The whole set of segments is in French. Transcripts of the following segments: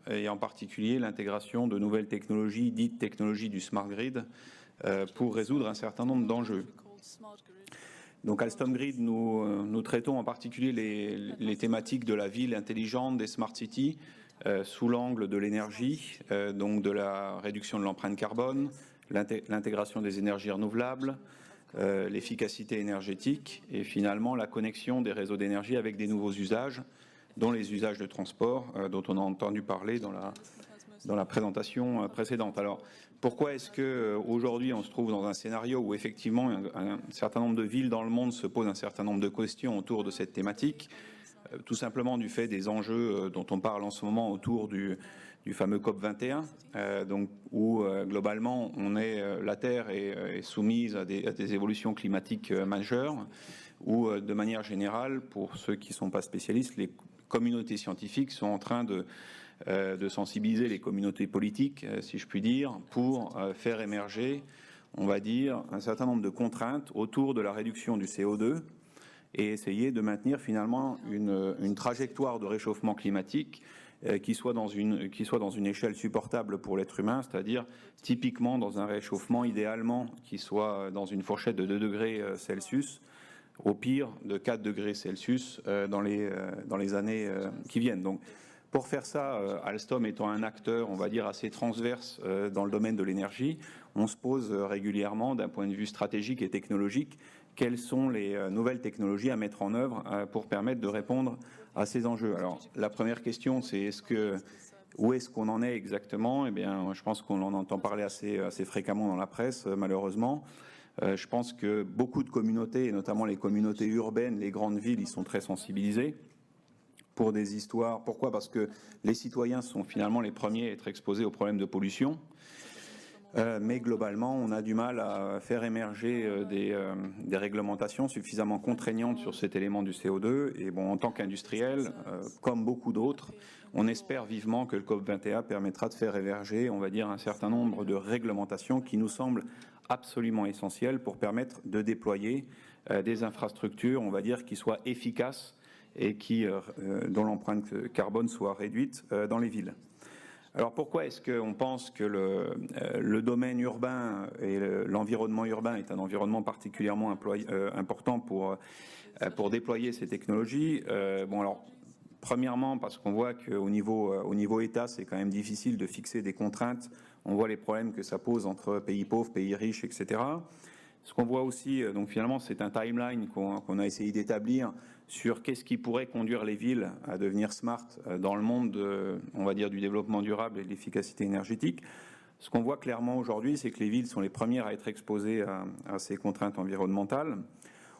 et en particulier l'intégration de nouvelles technologies, dites technologies du smart grid, pour résoudre un certain nombre d'enjeux. Donc Alstom Grid, nous traitons en particulier les thématiques de la ville intelligente, des smart cities, sous l'angle de l'énergie, donc de la réduction de l'empreinte carbone, l'intégration des énergies renouvelables, l'efficacité énergétique et finalement la connexion des réseaux d'énergie avec des nouveaux usages, dont les usages de transport dont on a entendu parler dans la présentation précédente. Alors, pourquoi est-ce qu'aujourd'hui on se trouve dans un scénario où effectivement un certain nombre de villes dans le monde se posent un certain nombre de questions autour de cette thématique, tout simplement du fait des enjeux dont on parle en ce moment autour du fameux COP21, donc où globalement la Terre est soumise à des évolutions climatiques majeures, où de manière générale, pour ceux qui ne sont pas spécialistes, les communautés scientifiques sont en train de sensibiliser les communautés politiques, si je puis dire, pour faire émerger, on va dire, un certain nombre de contraintes autour de la réduction du CO2 et essayer de maintenir finalement une trajectoire de réchauffement climatique qui soit dans une échelle supportable pour l'être humain, c'est-à-dire typiquement dans un réchauffement idéalement qui soit dans une fourchette de 2 degrés Celsius, au pire de 4 degrés Celsius dans les années qui viennent. Donc, pour faire ça, Alstom étant un acteur, on va dire, assez transverse dans le domaine de l'énergie, on se pose régulièrement, d'un point de vue stratégique et technologique, quelles sont les nouvelles technologies à mettre en œuvre pour permettre de répondre à ces enjeux. Alors, la première question, c'est où est-ce qu'on en est exactement? Eh bien, je pense qu'on en entend parler assez fréquemment dans la presse, malheureusement. Je pense que beaucoup de communautés, et notamment les communautés urbaines, les grandes villes, y sont très sensibilisées pour des histoires. Pourquoi? Parce que les citoyens sont finalement les premiers à être exposés aux problèmes de pollution. Mais globalement, on a du mal à faire émerger des réglementations suffisamment contraignantes sur cet élément du CO2. Et bon, en tant qu'industriel, comme beaucoup d'autres, on espère vivement que le COP21 permettra de faire émerger, on va dire, un certain nombre de réglementations qui nous semblent absolument essentielles pour permettre de déployer des infrastructures, on va dire, qui soient efficaces et dont l'empreinte carbone soit réduite dans les villes. Alors pourquoi est-ce qu'on pense que le domaine urbain et l'environnement urbain est un environnement particulièrement important pour déployer ces technologies? Bon, alors premièrement parce qu'on voit qu'au niveau État, c'est quand même difficile de fixer des contraintes. On voit les problèmes que ça pose entre pays pauvres, pays riches, etc. Ce qu'on voit aussi, donc finalement, c'est un timeline qu'on a essayé d'établir sur qu'est-ce qui pourrait conduire les villes à devenir smart dans le monde, on va dire, du développement durable et de l'efficacité énergétique. Ce qu'on voit clairement aujourd'hui, c'est que les villes sont les premières à être exposées à ces contraintes environnementales.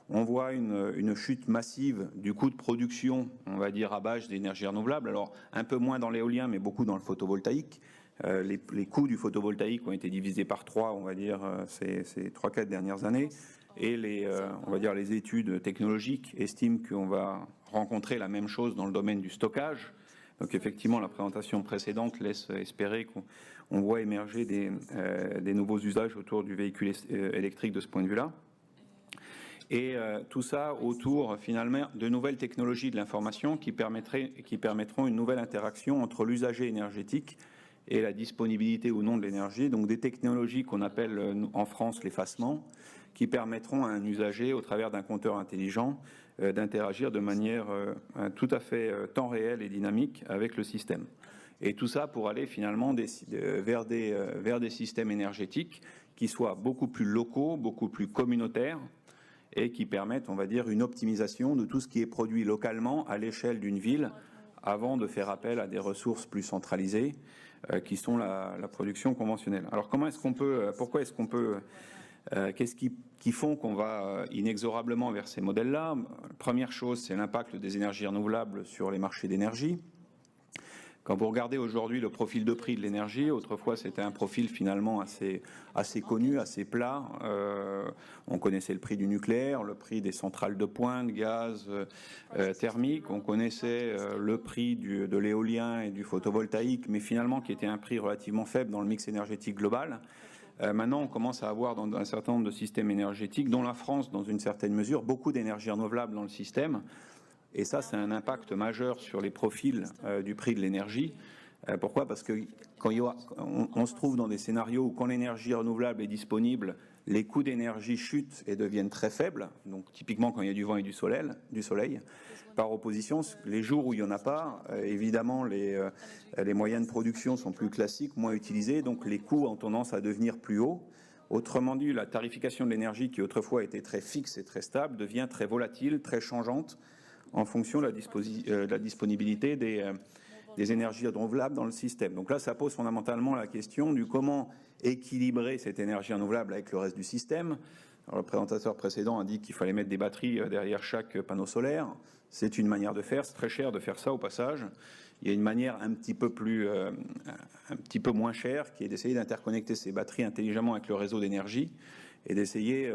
On voit une chute massive du coût de production, on va dire, à base d'énergie renouvelable. Alors, un peu moins dans l'éolien, mais beaucoup dans le photovoltaïque. Les coûts du photovoltaïque ont été divisés par 3, on va dire, ces 3-4 dernières années. Et on va dire, les études technologiques estiment qu'on va rencontrer la même chose dans le domaine du stockage. Donc effectivement, la présentation précédente laisse espérer qu'on voit émerger des nouveaux usages autour du véhicule électrique de ce point de vue-là. Et tout ça autour, finalement, de nouvelles technologies de l'information qui permettront une nouvelle interaction entre l'usager énergétique et la disponibilité ou non de l'énergie, donc des technologies qu'on appelle en France l'effacement, qui permettront à un usager, au travers d'un compteur intelligent, d'interagir de manière tout à fait temps réel et dynamique avec le système. Et tout ça pour aller finalement vers des systèmes énergétiques qui soient beaucoup plus locaux, beaucoup plus communautaires, et qui permettent, on va dire, une optimisation de tout ce qui est produit localement à l'échelle d'une ville, avant de faire appel à des ressources plus centralisées, qui sont la production conventionnelle. Alors pourquoi est-ce qu'on peut, qu'est-ce qui font qu'on va inexorablement vers ces modèles-là? Première chose, c'est l'impact des énergies renouvelables sur les marchés d'énergie. Quand vous regardez aujourd'hui le profil de prix de l'énergie, autrefois c'était un profil finalement assez connu, assez plat. On connaissait le prix du nucléaire, le prix des centrales de pointe, gaz thermique. On connaissait le prix de l'éolien et du photovoltaïque, mais finalement qui était un prix relativement faible dans le mix énergétique global. Maintenant, on commence à avoir dans un certain nombre de systèmes énergétiques, dont la France dans une certaine mesure, beaucoup d'énergie renouvelable dans le système. Et ça, c'est un impact majeur sur les profils du prix de l'énergie. Pourquoi? Parce que quand on se trouve dans des scénarios où quand l'énergie renouvelable est disponible, les coûts d'énergie chutent et deviennent très faibles, donc typiquement quand il y a du vent et du soleil. Par opposition, les jours où il n'y en a pas, évidemment les moyens de production sont plus classiques, moins utilisés, donc les coûts ont tendance à devenir plus hauts. Autrement dit, la tarification de l'énergie qui autrefois était très fixe et très stable devient très volatile, très changeante en fonction de la disponibilité des énergies renouvelables dans le système. Donc là, ça pose fondamentalement la question du comment équilibrer cette énergie renouvelable avec le reste du système. Alors, le présentateur précédent a dit qu'il fallait mettre des batteries derrière chaque panneau solaire. C'est une manière de faire, c'est très cher de faire ça au passage. Il y a une manière un petit peu moins chère qui est d'essayer d'interconnecter ces batteries intelligemment avec le réseau d'énergie et d'essayer,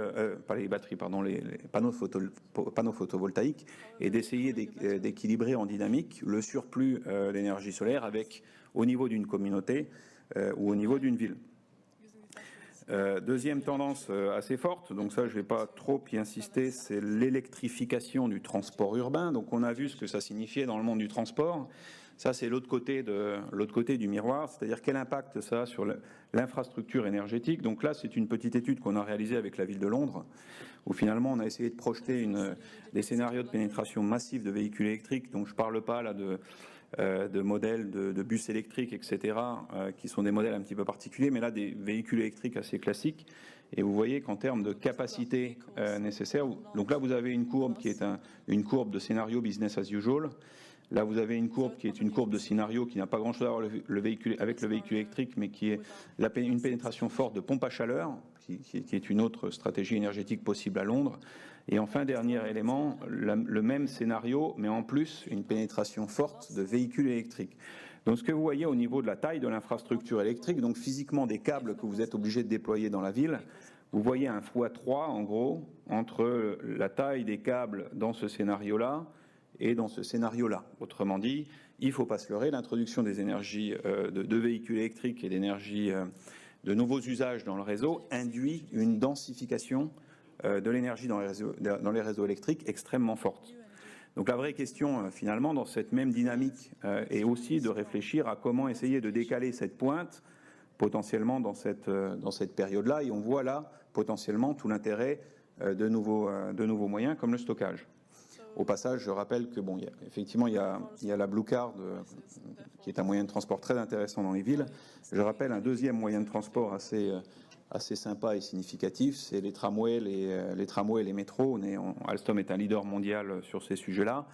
pas les batteries, pardon, les panneaux photovoltaïques, et d'essayer d'équilibrer en dynamique le surplus d'énergie solaire avec, au niveau d'une communauté ou au niveau d'une ville. Deuxième tendance assez forte, donc ça je ne vais pas trop y insister, c'est l'électrification du transport urbain. Donc on a vu ce que ça signifiait dans le monde du transport. Ça c'est l'autre côté du miroir, c'est-à-dire quel impact ça a sur l'infrastructure énergétique. Donc là c'est une petite étude qu'on a réalisée avec la ville de Londres, où finalement on a essayé de projeter des scénarios de pénétration massive de véhicules électriques. Donc je ne parle pas là de modèles de bus électriques, etc., qui sont des modèles un petit peu particuliers, mais là des véhicules électriques assez classiques. Et vous voyez qu'en termes de capacité nécessaire, donc là vous avez une courbe qui est une courbe de scénario business as usual. Là vous avez une courbe qui est une courbe de scénario qui n'a pas grand-chose à voir avec le véhicule électrique, mais qui est une pénétration forte de pompe à chaleur, qui est une autre stratégie énergétique possible à Londres. Et enfin, dernier élément, le même scénario, mais en plus une pénétration forte de véhicules électriques. Donc ce que vous voyez au niveau de la taille de l'infrastructure électrique, donc physiquement des câbles que vous êtes obligé de déployer dans la ville, vous voyez un x3 en gros entre la taille des câbles dans ce scénario-là et dans ce scénario-là. Autrement dit, il ne faut pas se leurrer, l'introduction des énergies de véhicules électriques et d'énergie de nouveaux usages dans le réseau induit une densification de l'énergie dans les réseaux électriques extrêmement forte. Donc la vraie question finalement dans cette même dynamique est aussi de réfléchir à comment essayer de décaler cette pointe potentiellement dans cette période-là, et on voit là potentiellement tout l'intérêt de nouveaux moyens comme le stockage. Au passage, je rappelle que bon, effectivement, il y a la Blue Card, qui est un moyen de transport très intéressant dans les villes. Je rappelle un deuxième moyen de transport assez sympa et significatif, c'est les tramways et les métros. Alstom est un leader mondial sur ces sujets-là,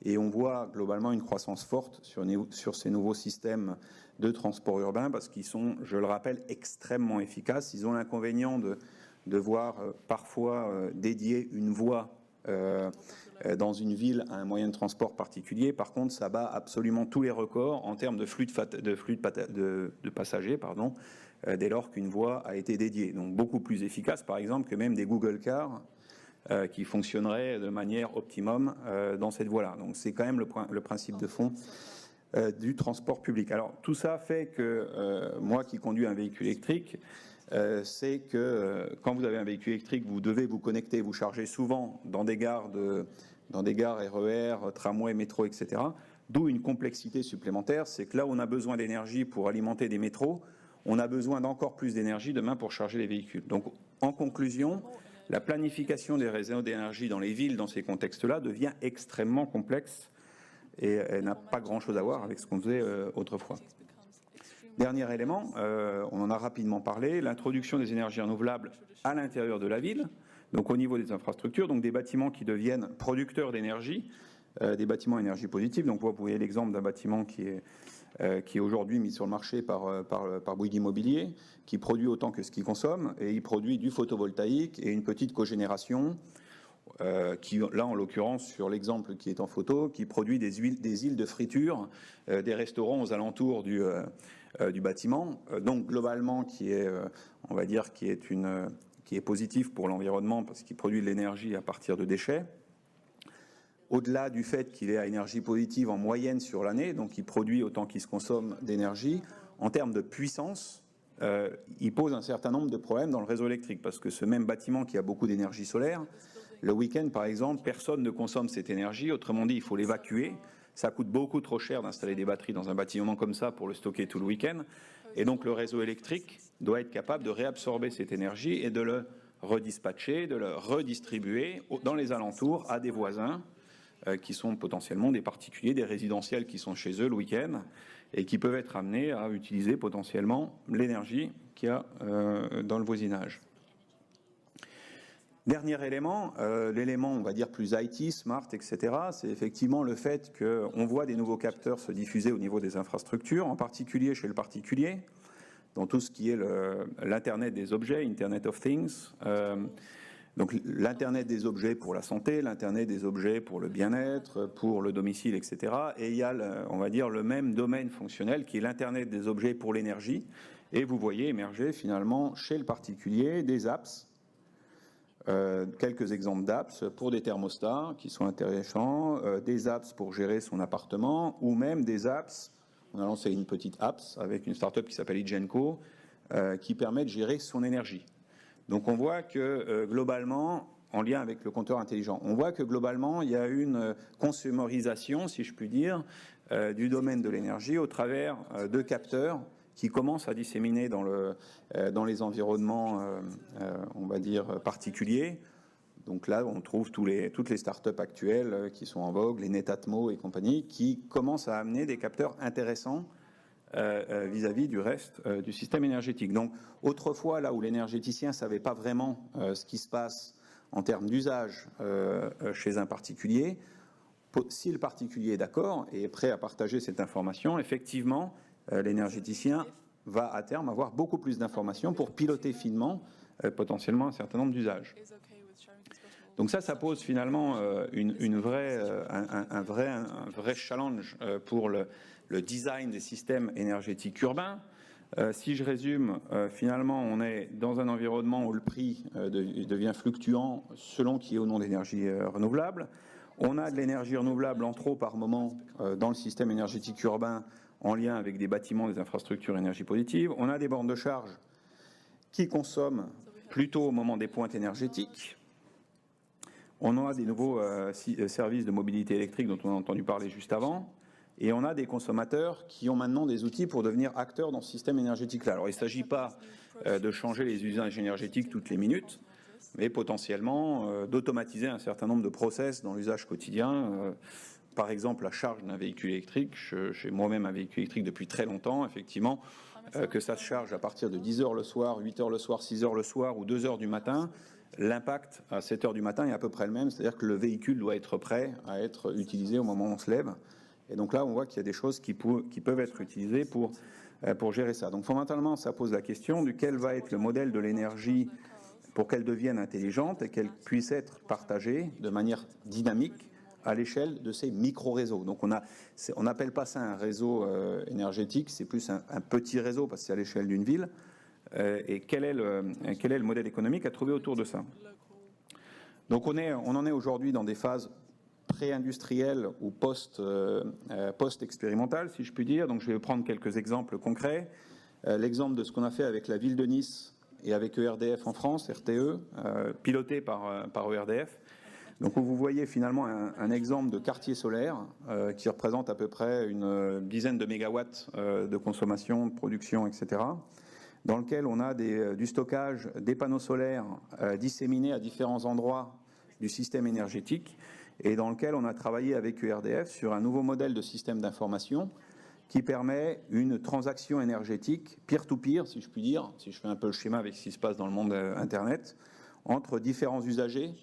et on voit globalement une croissance forte sur ces nouveaux systèmes de transport urbain, parce qu'ils sont, je le rappelle, extrêmement efficaces. Ils ont l'inconvénient de devoir parfois dédier une voie dans une ville à un moyen de transport particulier. Par contre, ça bat absolument tous les records en termes de flux de passagers, dès lors qu'une voie a été dédiée. Donc beaucoup plus efficace, par exemple, que même des Google Cars qui fonctionneraient de manière optimum dans cette voie-là. Donc c'est quand même le principe de fond du transport public. Alors tout ça fait que moi qui conduis un véhicule électrique, c'est que quand vous avez un véhicule électrique, vous devez vous connecter, vous charger souvent dans des gares RER, tramway, métro, etc. D'où une complexité supplémentaire, c'est que là où on a besoin d'énergie pour alimenter des métros, on a besoin d'encore plus d'énergie demain pour charger les véhicules. Donc en conclusion, la planification des réseaux d'énergie dans les villes, dans ces contextes-là, devient extrêmement complexe et elle n'a pas grand-chose à voir avec ce qu'on faisait autrefois. Dernier élément, on en a rapidement parlé, l'introduction des énergies renouvelables à l'intérieur de la ville, donc au niveau des infrastructures, donc des bâtiments qui deviennent producteurs d'énergie, des bâtiments énergie positive. Donc vous voyez l'exemple d'un bâtiment qui est aujourd'hui mis sur le marché par Bouygues Immobilier, qui produit autant que ce qu'il consomme, et il produit du photovoltaïque et une petite cogénération, qui là en l'occurrence sur l'exemple qui est en photo, qui produit des îles de friture, des restaurants aux alentours du bâtiment, donc globalement qui est positif pour l'environnement parce qu'il produit de l'énergie à partir de déchets. Au-delà du fait qu'il est à énergie positive en moyenne sur l'année, donc il produit autant qu'il se consomme d'énergie, en termes de puissance, il pose un certain nombre de problèmes dans le réseau électrique, parce que ce même bâtiment qui a beaucoup d'énergie solaire, le week-end par exemple, personne ne consomme cette énergie, autrement dit il faut l'évacuer. Ça coûte beaucoup trop cher d'installer des batteries dans un bâtiment comme ça pour le stocker tout le week-end. Et donc le réseau électrique doit être capable de réabsorber cette énergie et de le redispatcher, de le redistribuer dans les alentours à des voisins qui sont potentiellement des particuliers, des résidentiels qui sont chez eux le week-end et qui peuvent être amenés à utiliser potentiellement l'énergie qu'il y a dans le voisinage. Dernier élément, l'élément on va dire plus IT, smart, etc., c'est effectivement le fait qu'on voit des nouveaux capteurs se diffuser au niveau des infrastructures, en particulier chez le particulier, dans tout ce qui est l'Internet des objets, Internet of Things, donc l'Internet des objets pour la santé, l'Internet des objets pour le bien-être, pour le domicile, etc. Et il y a, on va dire, le même domaine fonctionnel qui est l'Internet des objets pour l'énergie. Et vous voyez émerger finalement chez le particulier des apps, quelques exemples d'apps pour des thermostats qui sont intéressants, des apps pour gérer son appartement ou même des apps, on a lancé une petite apps avec une start-up qui s'appelle Igenco qui permet de gérer son énergie. Donc on voit que globalement, en lien avec le compteur intelligent, on voit que globalement il y a une consumérisation, si je puis dire, du domaine de l'énergie au travers de capteurs qui commencent à disséminer dans les environnements, on va dire, particuliers. Donc là, on trouve toutes les startups actuelles qui sont en vogue, les Netatmo et compagnie, qui commencent à amener des capteurs intéressants vis-à-vis du reste du système énergétique. Donc autrefois, là où l'énergéticien ne savait pas vraiment ce qui se passe en termes d'usage chez un particulier, si le particulier est d'accord et est prêt à partager cette information, effectivement, l'énergéticien va à terme avoir beaucoup plus d'informations pour piloter finement potentiellement un certain nombre d'usages. Donc ça pose finalement un vrai challenge pour le design des systèmes énergétiques urbains. Si je résume, finalement, on est dans un environnement où le prix devient fluctuant selon qu'il y ait ou non d'énergie renouvelable. On a de l'énergie renouvelable en trop par moment dans le système énergétique urbain en lien avec des bâtiments, des infrastructures énergie positive. On a des bornes de charge qui consomment plutôt au moment des pointes énergétiques. On a des nouveaux services de mobilité électrique dont on a entendu parler juste avant. Et on a des consommateurs qui ont maintenant des outils pour devenir acteurs dans ce système énergétique-là. Alors il ne s'agit pas de changer les usages énergétiques toutes les minutes, mais potentiellement d'automatiser un certain nombre de process dans l'usage quotidien. Par exemple, la charge d'un véhicule électrique. J'ai moi-même un véhicule électrique depuis très longtemps, effectivement, que ça se charge à partir de 10 h le soir, 8 h le soir, 6 h le soir ou 2 h du matin. L'impact à 7 h du matin est à peu près le même, c'est-à-dire que le véhicule doit être prêt à être utilisé au moment où on se lève. Et donc là, on voit qu'il y a des choses qui peuvent être utilisées pour gérer ça. Donc fondamentalement, ça pose la question de quel va être le modèle de l'énergie pour qu'elle devienne intelligente et qu'elle puisse être partagée de manière dynamique à l'échelle de ces micro-réseaux. Donc on n'appelle pas ça un réseau énergétique, c'est plus un petit réseau parce que c'est à l'échelle d'une ville. Et quel est le modèle économique à trouver autour de ça? Donc on en est aujourd'hui dans des phases pré-industrielles ou post-expérimentales, si je puis dire. Donc je vais prendre quelques exemples concrets. L'exemple de ce qu'on a fait avec la ville de Nice et avec ERDF en France, RTE, piloté par ERDF. Donc vous voyez finalement un exemple de quartier solaire qui représente à peu près une dizaine de mégawatts de consommation, de production, etc., dans lequel on a du stockage, des panneaux solaires disséminés à différents endroits du système énergétique et dans lequel on a travaillé avec ERDF sur un nouveau modèle de système d'information qui permet une transaction énergétique peer-to-peer, si je puis dire, si je fais un peu le schéma avec ce qui se passe dans le monde Internet, entre différents usagers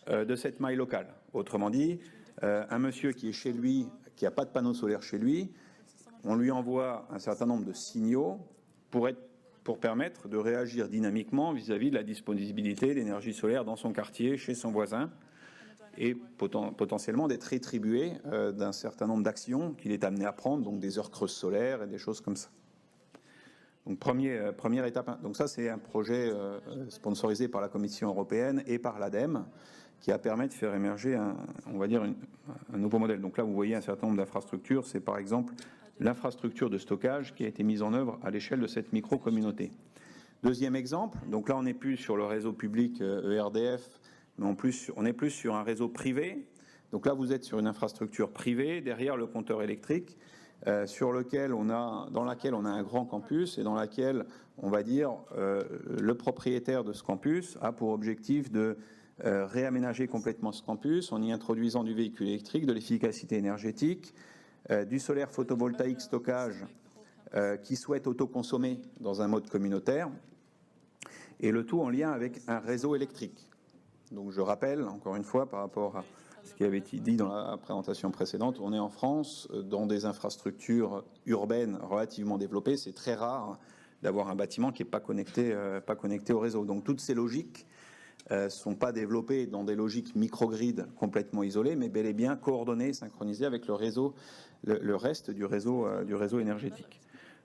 de cette maille locale. Autrement dit, un monsieur qui est chez lui, qui n'a pas de panneau solaire chez lui, on lui envoie un certain nombre de signaux pour permettre de réagir dynamiquement vis-à-vis de la disponibilité d'énergie solaire dans son quartier, chez son voisin, et potentiellement d'être rétribué d'un certain nombre d'actions qu'il est amené à prendre, donc des heures creuses solaires et des choses comme ça. Donc première étape. Donc ça, c'est un projet sponsorisé par la Commission européenne et par l'ADEME, qui a permis de faire émerger on va dire un nouveau modèle. Donc là, vous voyez un certain nombre d'infrastructures. C'est par exemple l'infrastructure de stockage qui a été mise en œuvre à l'échelle de cette micro-communauté. Deuxième exemple, donc là, on n'est plus sur le réseau public ERDF, mais on est plus sur un réseau privé Donc là, vous êtes sur une infrastructure privée, derrière le compteur électrique, dans laquelle on a un grand campus et dans laquelle, on va dire, le propriétaire de ce campus a pour objectif de réaménager complètement ce campus en y introduisant du véhicule électrique, de l'efficacité énergétique, du solaire photovoltaïque stockage qui souhaite autoconsommer dans un mode communautaire, et le tout en lien avec un réseau électrique. Donc je rappelle, encore une fois, par rapport à ce qui avait été dit dans la présentation précédente, on est en France dans des infrastructures urbaines relativement développées. C'est très rare d'avoir un bâtiment qui n'est pas connecté au réseau. Donc toutes ces logiques ne sont pas développées dans des logiques microgrids complètement isolées, mais bel et bien coordonnées, synchronisées avec le réseau, le reste du réseau énergétique.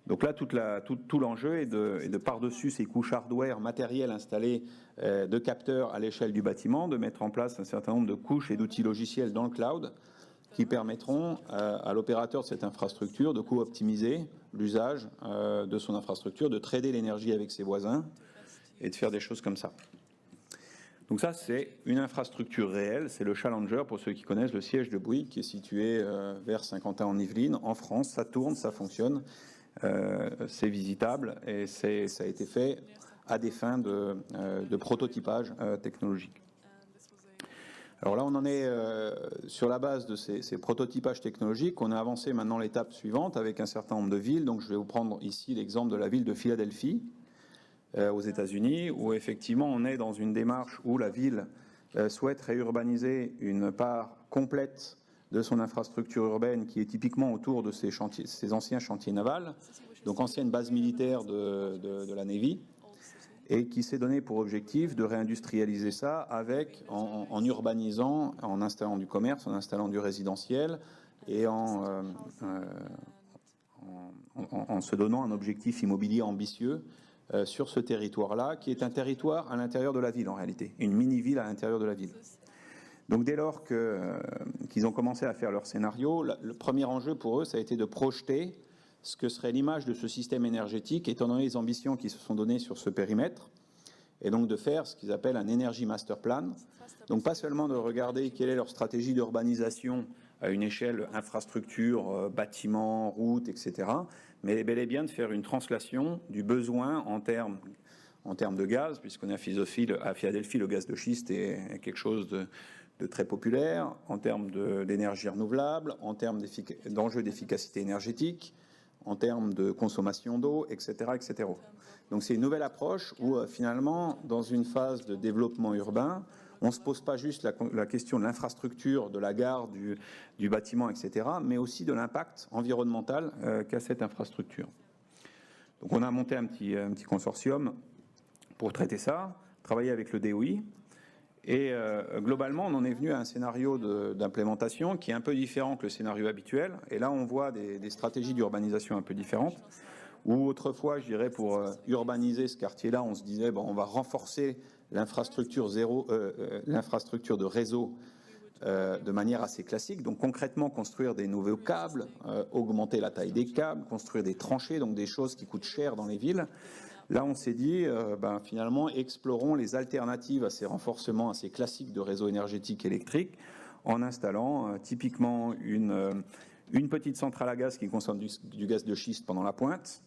Donc là, tout l'enjeu est de par-dessus ces couches hardware matérielles installées de capteurs à l'échelle du bâtiment, de mettre en place un certain nombre de couches et d'outils logiciels dans le cloud qui permettront à l'opérateur de cette infrastructure de co-optimiser l'usage de son infrastructure, de trader l'énergie avec ses voisins et de faire des choses comme ça. Donc ça, c'est une infrastructure réelle, c'est le Challenger, pour ceux qui connaissent, le siège de Bouygues, qui est situé vers Saint-Quentin-en-Yvelines, en France. Ça tourne, ça fonctionne. C'est visitable et ça a été fait à des fins de prototypage technologique. Alors là, on en est sur la base de ces prototypages technologiques. On a avancé maintenant l'étape suivante avec un certain nombre de villes. Donc je vais vous prendre ici l'exemple de la ville de Philadelphie aux États-Unis, où effectivement on est dans une démarche où la ville souhaite réurbaniser une part complète de son infrastructure urbaine qui est typiquement autour de ces anciens chantiers navals, donc ancienne base militaire de la Navy, et qui s'est donné pour objectif de réindustrialiser ça en urbanisant, en installant du commerce, en installant du résidentiel et en se donnant un objectif immobilier ambitieux sur ce territoire-là, qui est un territoire à l'intérieur de la ville en réalité, une mini-ville à l'intérieur de la ville. Donc dès lors qu'ils ont commencé à faire leur scénario, le premier enjeu pour eux, ça a été de projeter ce que serait l'image de ce système énergétique, étant donné les ambitions qui se sont données sur ce périmètre, et donc de faire ce qu'ils appellent un Energy Master Plan. Donc pas seulement de regarder quelle est leur stratégie d'urbanisation à une échelle infrastructure, bâtiments, routes, etc., mais bel et bien de faire une translation du besoin en termes de gaz, puisqu'on est à Philadelphie, le gaz de schiste est quelque chose de très populaire, en termes d'énergie renouvelable, en termes d'enjeux d'efficacité énergétique, en termes de consommation d'eau, etc., etc. Donc c'est une nouvelle approche où finalement, dans une phase de développement urbain, on ne se pose pas juste la question de l'infrastructure, de la gare, du bâtiment, etc., mais aussi de l'impact environnemental qu'a cette infrastructure. Donc on a monté un petit consortium pour traiter ça, travailler avec le DOI, et globalement, on en est venu à un scénario d'implémentation qui est un peu différent que le scénario habituel. Et là, on voit des stratégies d'urbanisation un peu différentes. Où autrefois, je dirais, pour urbaniser ce quartier-là, on se disait, bon, on va renforcer l'infrastructure de réseau de manière assez classique. Donc concrètement, construire des nouveaux câbles, augmenter la taille des câbles, construire des tranchées, donc des choses qui coûtent cher dans les villes. Là, on s'est dit, finalement, explorons les alternatives à ces renforcements assez classiques de réseau énergétique électrique en installant typiquement une petite centrale à gaz qui consomme du gaz de schiste pendant la pointe,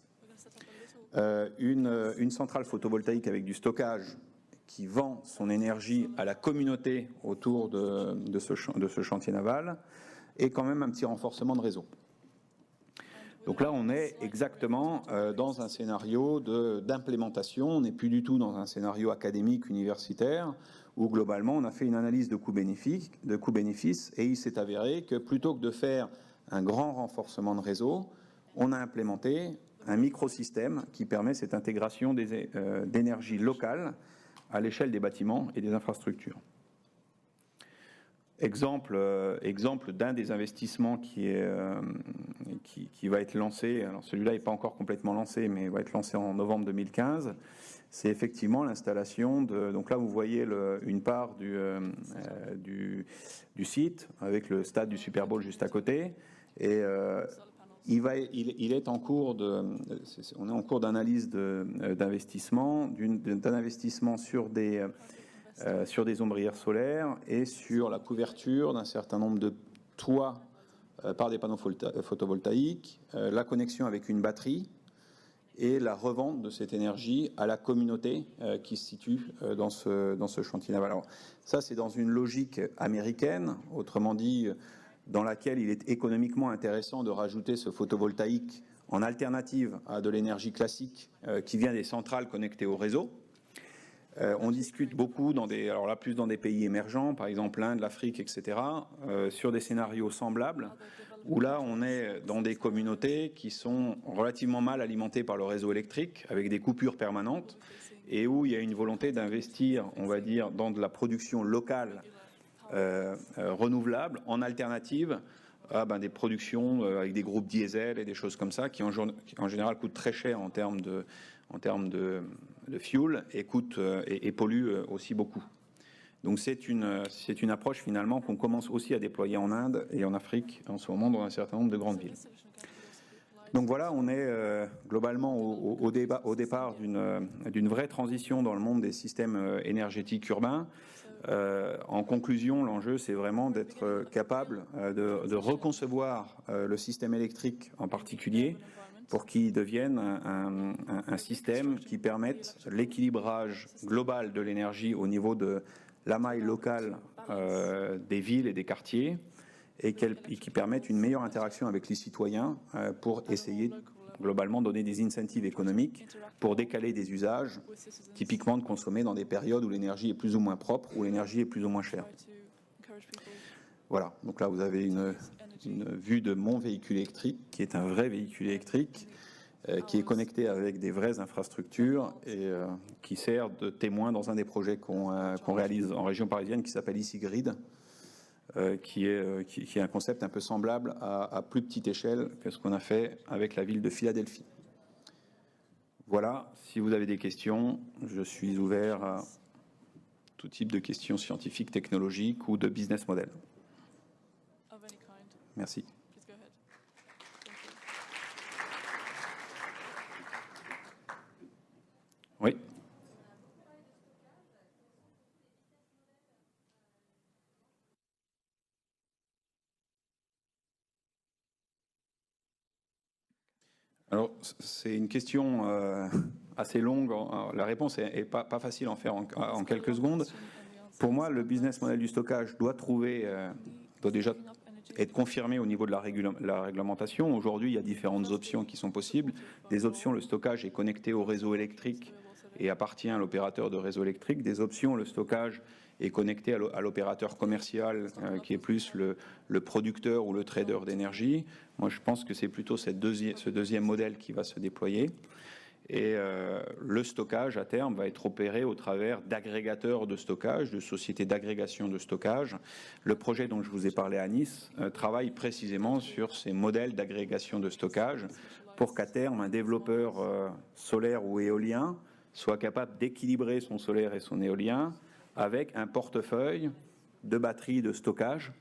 une centrale photovoltaïque avec du stockage qui vend son énergie à la communauté autour de ce chantier naval, et quand même un petit renforcement de réseau. Donc là, on est exactement dans un scénario d'implémentation. On n'est plus du tout dans un scénario académique, universitaire, où globalement, on a fait une analyse de coût-bénéfice, et il s'est avéré que plutôt que de faire un grand renforcement de réseau, on a implémenté un microsystème qui permet cette intégration d'énergie locale à l'échelle des bâtiments et des infrastructures. Exemple d'un des investissements qui va être lancé, alors celui-là n'est pas encore complètement lancé, mais va être lancé en novembre 2015, c'est effectivement l'installation donc là vous voyez une part du site avec le stade du Super Bowl juste à côté, et il est en cours on est en cours d'analyse d'investissement, d'un investissement sur des sur des ombrières solaires et sur la couverture d'un certain nombre de toits par des panneaux photovoltaïques, la connexion avec une batterie et la revente de cette énergie à la communauté qui se situe dans ce chantier naval. Alors, ça, c'est dans une logique américaine, autrement dit, dans laquelle il est économiquement intéressant de rajouter ce photovoltaïque en alternative à de l'énergie classique qui vient des centrales connectées au réseau. On discute beaucoup, alors là plus dans des pays émergents, par exemple l'Inde, l'Afrique, etc., sur des scénarios semblables, où là on est dans des communautés qui sont relativement mal alimentées par le réseau électrique, avec des coupures permanentes, et où il y a une volonté d'investir, on va dire, dans de la production locale renouvelable, en alternative à des productions avec des groupes diesel et des choses comme ça, qui en général coûtent très cher en termes de fuel et polluent aussi beaucoup. Donc c'est une approche finalement qu'on commence aussi à déployer en Inde et en Afrique en ce moment dans un certain nombre de grandes villes. Donc voilà, on est globalement au départ d'une vraie transition dans le monde des systèmes énergétiques urbains. En conclusion, l'enjeu, c'est vraiment d'être capable de reconcevoir le système électrique en particulier pour qu'il devienne un système qui permette l'équilibrage global de l'énergie au niveau de la maille locale des villes et des quartiers et qui permette une meilleure interaction avec les citoyens pour essayer globalement donner des incentives économiques pour décaler des usages, typiquement de consommer dans des périodes où l'énergie est plus ou moins propre, où l'énergie est plus ou moins chère. Voilà, donc là vous avez une vue de mon véhicule électrique, qui est un vrai véhicule électrique, qui est connecté avec des vraies infrastructures et qui sert de témoin dans un des projets qu'on réalise en région parisienne qui s'appelle Ici Grid, qui est un concept un peu semblable à plus petite échelle que ce qu'on a fait avec la ville de Philadelphie. Voilà, si vous avez des questions, je suis ouvert à tout type de questions scientifiques, technologiques ou de business model. Merci. Oui. Alors, c'est une question assez longue. La réponse n'est pas facile à en faire en quelques secondes. Pour moi, le business model du stockage doit déjà être confirmé au niveau de la réglementation. Aujourd'hui, il y a différentes options qui sont possibles. Des options, le stockage est connecté au réseau électrique et appartient à l'opérateur de réseau électrique. Des options, le stockage est connecté à l'opérateur commercial qui est plus le producteur ou le trader d'énergie. Moi, je pense que c'est plutôt ce deuxième modèle qui va se déployer. Et le stockage, à terme, va être opéré au travers d'agrégateurs de stockage, de sociétés d'agrégation de stockage. Le projet dont je vous ai parlé à Nice travaille précisément sur ces modèles d'agrégation de stockage pour qu'à terme, un développeur solaire ou éolien soit capable d'équilibrer son solaire et son éolien avec un portefeuille de batteries de stockage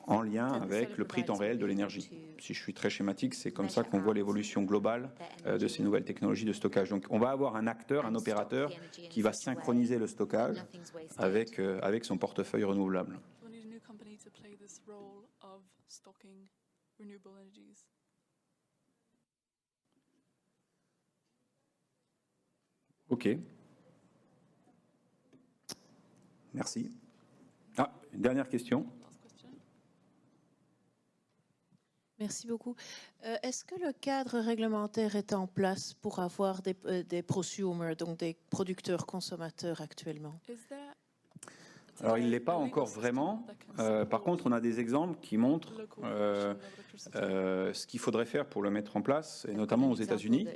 en lien avec le prix temps réel de l'énergie. Si je suis très schématique, c'est comme ça qu'on voit l'évolution globale de ces nouvelles technologies de stockage. Donc on va avoir un acteur, un opérateur qui va synchroniser le stockage avec son portefeuille renouvelable. Ok. Merci. Ah, une dernière question. Merci beaucoup. Est-ce que le cadre réglementaire est en place pour avoir des prosumers, donc des producteurs consommateurs actuellement? Alors, il ne l'est pas encore vraiment. Par contre, on a des exemples qui montrent ce qu'il faudrait faire pour le mettre en place, et notamment aux États-Unis.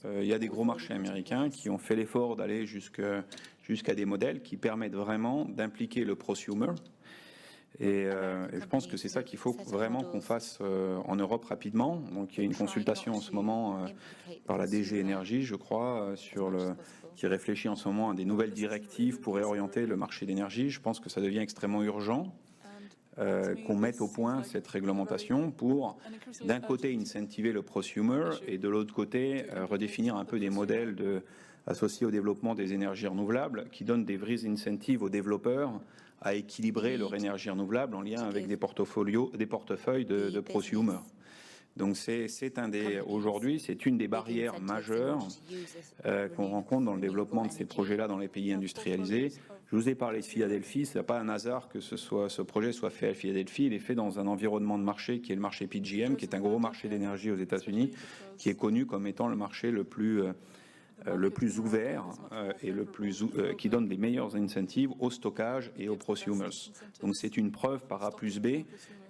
Il y a des gros marchés américains qui ont fait l'effort d'aller jusqu'à des modèles qui permettent vraiment d'impliquer le prosumer. Et je pense que c'est ça qu'il faut vraiment qu'on fasse en Europe rapidement. Donc il y a une consultation en ce moment par la DG Énergie, je crois, qui réfléchit en ce moment à des nouvelles directives pour réorienter le marché d'énergie. Je pense que ça devient extrêmement urgent. qu'on mette au point cette réglementation pour, d'un côté, incentiver le prosumer et de l'autre côté, redéfinir un peu des modèles associés au développement des énergies renouvelables qui donnent des vrais incentives aux développeurs à équilibrer leur énergie renouvelable en lien avec des portefeuilles de prosumer. Donc aujourd'hui, c'est une des barrières majeures qu'on rencontre dans le développement de ces projets-là dans les pays industrialisés. Je vous ai parlé de Philadelphie, ce n'est pas un hasard que ce projet soit fait à Philadelphie. Il est fait dans un environnement de marché qui est le marché PJM, qui est un gros marché d'énergie aux États-Unis, qui est connu comme étant le marché le plus ouvert et qui donne les meilleurs incentives au stockage et aux prosumers. Donc c'est une preuve par A plus B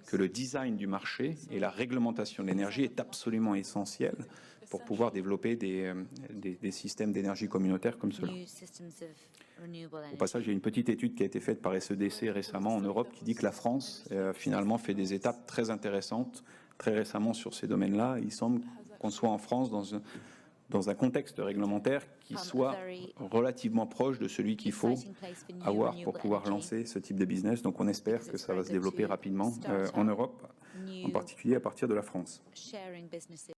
que le design du marché et la réglementation de l'énergie est absolument essentiel pour pouvoir développer des systèmes d'énergie communautaires comme cela. Au passage, il y a une petite étude qui a été faite par SEDC récemment en Europe qui dit que la France finalement fait des étapes très intéressantes très récemment sur ces domaines-là. Il semble qu'on soit en France dans un contexte réglementaire qui soit relativement proche de celui qu'il faut avoir pour pouvoir lancer ce type de business. Donc on espère que ça va se développer rapidement en Europe, en particulier à partir de la France.